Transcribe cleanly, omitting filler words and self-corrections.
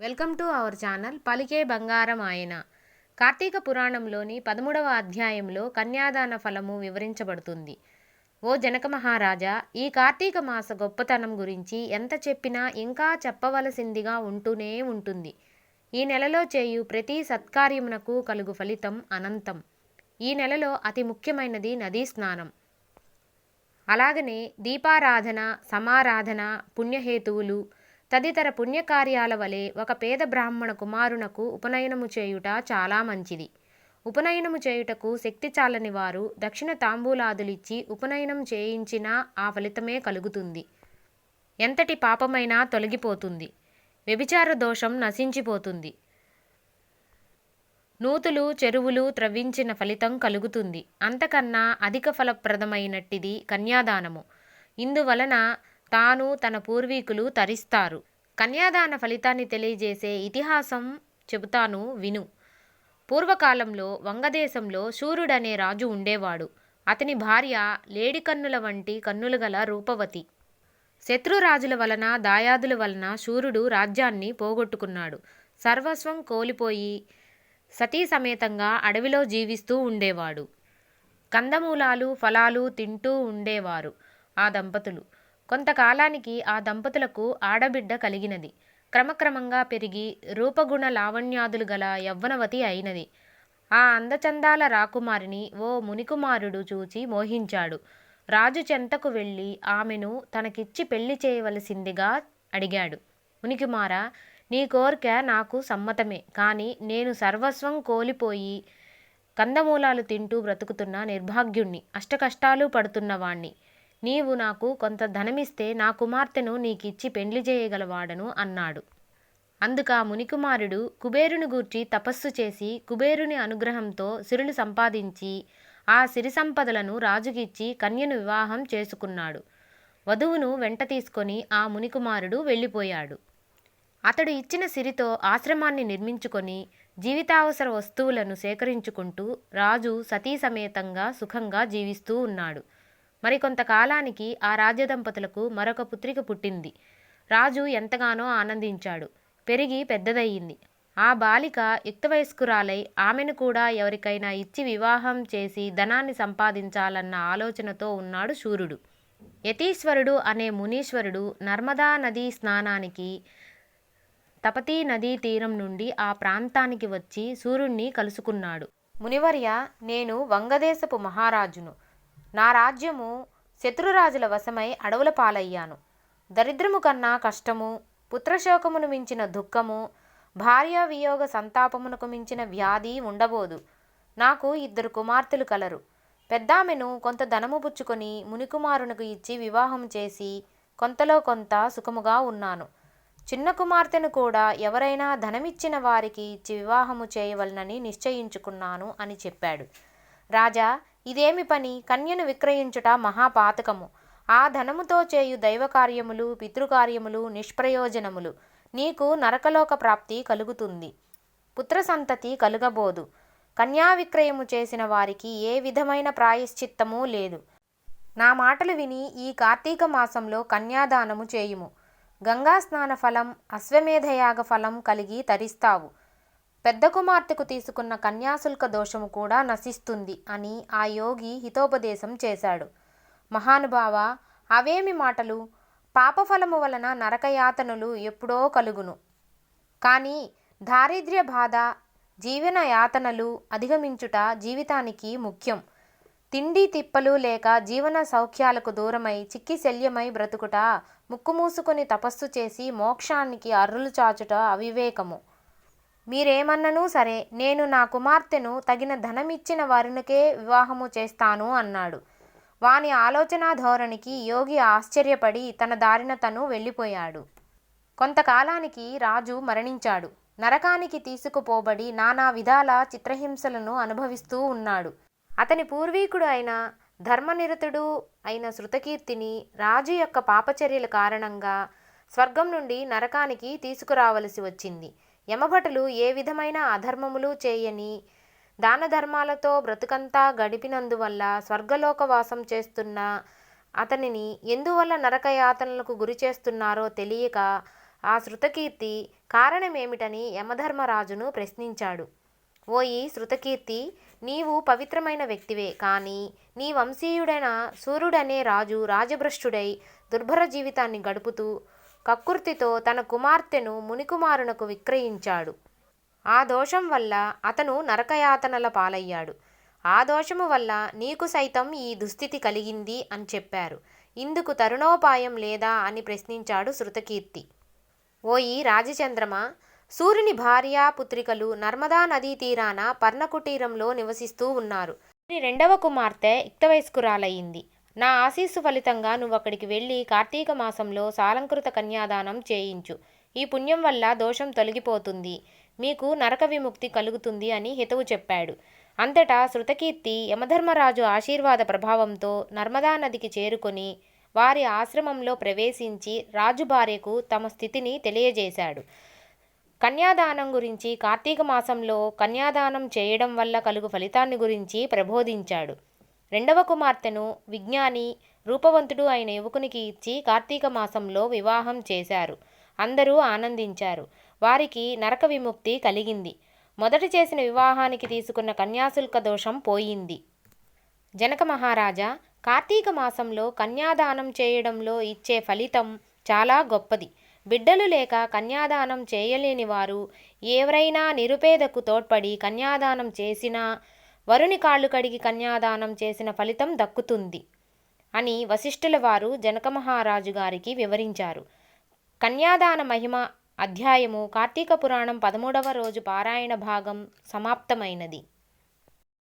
Welcome to our channel పలికే బంగారం ఆయన. కార్తీక పురాణంలోని 13వ అధ్యాయంలో కన్యాదాన ఫలము వివరించబడుతుంది. ఓ జనక మహారాజా, ఈ కార్తీక మాస గొప్పతనం గురించి ఎంత చెప్పినా ఇంకా చెప్పవలసిందిగా ఉంటూనే ఉంటుంది. ఈ నెలలో చేయు ప్రతి సత్కార్యమునకు కలుగు ఫలితం అనంతం. ఈ నెలలో అతి ముఖ్యమైనది నదీ స్నానం. అలాగనే దీపారాధన, సమారాధన, పుణ్యహేతువులు తదితర పుణ్యకార్యాల వలె ఒక పేద బ్రాహ్మణ కుమారునకు ఉపనయనము చేయుట చాలా మంచిది. ఉపనయనము చేయుటకు శక్తి చాలని వారు దక్షిణ తాంబూలాదులిచ్చి ఉపనయనం చేయించినా ఆ ఫలితమే కలుగుతుంది. ఎంతటి పాపమైనా తొలగిపోతుంది. వ్యభిచార దోషం నశించిపోతుంది. నూతులు చెరువులు త్రవ్వించిన ఫలితం కలుగుతుంది. అంతకన్నా అధిక ఫలప్రదమైనట్టిది కన్యాదానము. ఇందువలన తాను తన పూర్వీకులు తరిస్తారు. కన్యాదాన ఫలితాన్ని తెలియజేసే ఇతిహాసం చెబుతాను విను. పూర్వకాలంలో వంగదేశంలో శూరుడనే రాజు ఉండేవాడు. అతని భార్య లేడికన్నుల వంటి కన్నులు గల రూపవతి. శత్రురాజుల వలన దాయాదుల వలన శూరుడు రాజ్యాన్ని పోగొట్టుకున్నాడు. సర్వస్వం కోల్పోయి సతీ సమేతంగా అడవిలో జీవిస్తూ ఉండేవాడు. కందమూలాలు ఫలాలు తింటూ ఉండేవారు ఆ దంపతులు. కొంతకాలానికి ఆ దంపతులకు ఆడబిడ్డ కలిగినది. క్రమక్రమంగా పెరిగి రూపగుణ లావణ్యాదులు గల యవ్వనవతి అయినది. ఆ అందచందాల రాకుమారిని ఓ మునికుమారుడు చూచి మోహించాడు. రాజు చెంతకు వెళ్ళి ఆమెను తనకిచ్చి పెళ్లి చేయవలసిందిగా అడిగాడు. మునికుమారా, నీ కోరిక నాకు సమ్మతమే. కానీ నేను సర్వస్వం కోల్పోయి కందమూలాలు తింటూ బ్రతుకుతున్న నిర్భాగ్యుణ్ణి, అష్టకష్టాలు పడుతున్నవాణ్ణి. నీవు నాకు కొంత ధనమిస్తే నా కుమార్తెను నీకిచ్చి పెండ్లి చేయగలవాడను అన్నాడు. అందుక మునికుమారుడు కుబేరుని గూర్చి తపస్సు చేసి కుబేరుని అనుగ్రహంతో సిరులు సంపాదించి ఆ సిరి సంపదలను రాజుకిచ్చి కన్యను వివాహం చేసుకున్నాడు. వధువును వెంట తీసుకొని ఆ మునికుమారుడు వెళ్ళిపోయాడు. అతడు ఇచ్చిన సిరితో ఆశ్రమాన్ని నిర్మించుకొని జీవితావసర వస్తువులను సేకరించుకుంటూ రాజు సతీ సమేతంగా సుఖంగా జీవిస్తూ ఉన్నాడు. మరికొంతకాలానికి ఆ రాజదంపతులకు మరొక పుత్రిక పుట్టింది. రాజు ఎంతగానో ఆనందించాడు. పెరిగి పెద్దదయ్యింది. ఆ బాలిక యుక్తవయస్కురాలై ఆమెను కూడా ఎవరికైనా ఇచ్చి వివాహం చేసి ధనాన్ని సంపాదించాలన్న ఆలోచనతో ఉన్నాడు శూరుడు. యతీశ్వరుడు అనే మునీశ్వరుడు నర్మదా నదీ స్నానానికి తపతీ నదీ తీరం నుండి ఆ ప్రాంతానికి వచ్చి సూర్యుణ్ణి కలుసుకున్నాడు. మునివర్య, నేను వంగదేశపు మహారాజును. నా రాజ్యము శత్రురాజుల వశమై అడవుల పాలయ్యాను. దరిద్రము కన్నా కష్టము, పుత్రశోకమును మించిన దుఃఖము, భార్యా వియోగ సంతాపమునకు మించిన వ్యాధి ఉండబోదు. నాకు 2 కుమార్తెలు కలరు. పెద్దామెను కొంత ధనము పుచ్చుకొని మునికుమారునకు ఇచ్చి వివాహం చేసి కొంతలో కొంత సుఖముగా ఉన్నాను. చిన్న కుమార్తెను కూడా ఎవరైనా ధనమిచ్చిన వారికి ఇచ్చి వివాహము చేయవలనని నిశ్చయించుకున్నాను అని చెప్పాడు. రాజా, ఇదేమి పని? కన్యను విక్రయించుట మహాపాతకము. ఆ ధనముతో చేయు దైవకార్యములు, పితృకార్యములు నిష్ప్రయోజనములు. నీకు నరకలోక ప్రాప్తి కలుగుతుంది. పుత్రసంతతి కలుగబోదు. కన్యా విక్రయము చేసిన వారికి ఏ విధమైన ప్రాయశ్చిత్తమూ లేదు. నా మాటలు విని ఈ కార్తీక మాసంలో కన్యాదానము చేయుము. గంగా స్నాన ఫలం, అశ్వమేధయాగ ఫలం కలిగి తరిస్తావు. పెద్ద కుమార్తెకు తీసుకున్న కన్యాశుల్క దోషము కూడా నశిస్తుంది అని ఆ యోగి హితోపదేశం చేశాడు. మహానుభావ, అవేమి మాటలు? పాపఫలము వలన నరకయాతనులు ఎప్పుడో కలుగును. కానీ దారిద్ర్య బాధ, జీవన యాతనలు అధిగమించుట జీవితానికి ముఖ్యం. తిండి తిప్పలు లేక జీవన సౌఖ్యాలకు దూరమై చిక్కి శల్యమై బ్రతుకుట, ముక్కు మూసుకొని తపస్సు చేసి మోక్షానికి అర్రులు చాచుట అవివేకము. మీరేమన్ననూ సరే, నేను నా కుమార్తెను తగిన ధనమిచ్చిన వారినికే వివాహము చేస్తాను అన్నాడు. వాని ఆలోచనా ధోరణికి యోగి ఆశ్చర్యపడి తన దారిన తను వెళ్ళిపోయాడు. కొంతకాలానికి రాజు మరణించాడు. నరకానికి తీసుకుపోబడి నానా విధాల చిత్రహింసలను అనుభవిస్తూ ఉన్నాడు. అతని పూర్వీకుడు అయిన ధర్మనిరతుడు అయిన శృతకీర్తిని రాజు యొక్క పాపచర్యల కారణంగా స్వర్గం నుండి నరకానికి తీసుకురావలసి వచ్చింది. యమభటులు ఏ విధమైన అధర్మములు చేయని దాన ధర్మాలతో బ్రతుకంతా గడిపినందువల్ల స్వర్గలోకవాసం చేస్తున్న అతనిని ఎందువల్ల నరకయాతనలకు గురి చేస్తున్నారో తెలియక ఆ శృతకీర్తి కారణమేమిటని యమధర్మరాజును ప్రశ్నించాడు. ఓయి శృతకీర్తి, నీవు పవిత్రమైన వ్యక్తివే, కానీ నీ వంశీయుడైన సూర్యుడనే రాజు రాజభ్రష్టుడై దుర్భర జీవితాన్ని గడుపుతూ కక్కుర్తితో తన కుమార్తెను మునికుమారునకు విక్రయించాడు. ఆ దోషం వల్ల అతను నరకయాతనల పాలయ్యాడు. ఆ దోషము వల్ల నీకు సైతం ఈ దుస్థితి కలిగింది అని చెప్పారు. ఇందుకు తరుణోపాయం లేదా అని ప్రశ్నించాడు శృతకీర్తి. ఓయి రాజచంద్రమా, సూర్యుని భార్య పుత్రికలు నర్మదా నదీ తీరాన పర్ణకుటీరంలో నివసిస్తూ ఉన్నారు. నీ రెండవ కుమార్తె యుక్తవయస్కురాలయ్యింది. నా ఆశీస్సు ఫలితంగా నువ్వు అక్కడికి వెళ్ళి కార్తీక మాసంలో సాలంకృత కన్యాదానం చేయించు. ఈ పుణ్యం వల్ల దోషం తొలగిపోతుంది, మీకు నరక విముక్తి కలుగుతుంది అని హితవు చెప్పాడు. అంతటా శృతకీర్తి యమధర్మరాజు ఆశీర్వాద ప్రభావంతో నర్మదా నదికి చేరుకొని వారి ఆశ్రమంలో ప్రవేశించి రాజు భార్యకు తమ స్థితిని తెలియజేశాడు. కన్యాదానం గురించి, కార్తీక మాసంలో కన్యాదానం చేయడం వల్ల కలుగు ఫలితాన్ని గురించి ప్రబోధించాడు. రెండవ కుమార్తెను విజ్ఞాని, రూపవంతుడు అయిన యువకునికి ఇచ్చి కార్తీక మాసంలో వివాహం చేశారు. అందరూ ఆనందించారు. వారికి నరక విముక్తి కలిగింది. మొదట చేసిన వివాహానికి తీసుకున్న కన్యాశుల్క దోషం పోయింది. జనక మహారాజా, కార్తీక మాసంలో కన్యాదానం చేయడంలో ఇచ్చే ఫలితం చాలా గొప్పది. బిడ్డలు లేక కన్యాదానం చేయలేని వారు ఎవరైనా నిరుపేదకు తోడ్పడి కన్యాదానం చేసినా వరుని కాళ్ళు కడిగి కన్యాదానం చేసిన ఫలితం దక్కుతుంది అని వశిష్ఠుల వారు జనక మహారాజు గారికి వివరించారు. కన్యాదాన మహిమ అధ్యాయము కార్తీక పురాణం 13వ రోజు పారాయణ భాగం సమాప్తమైనది.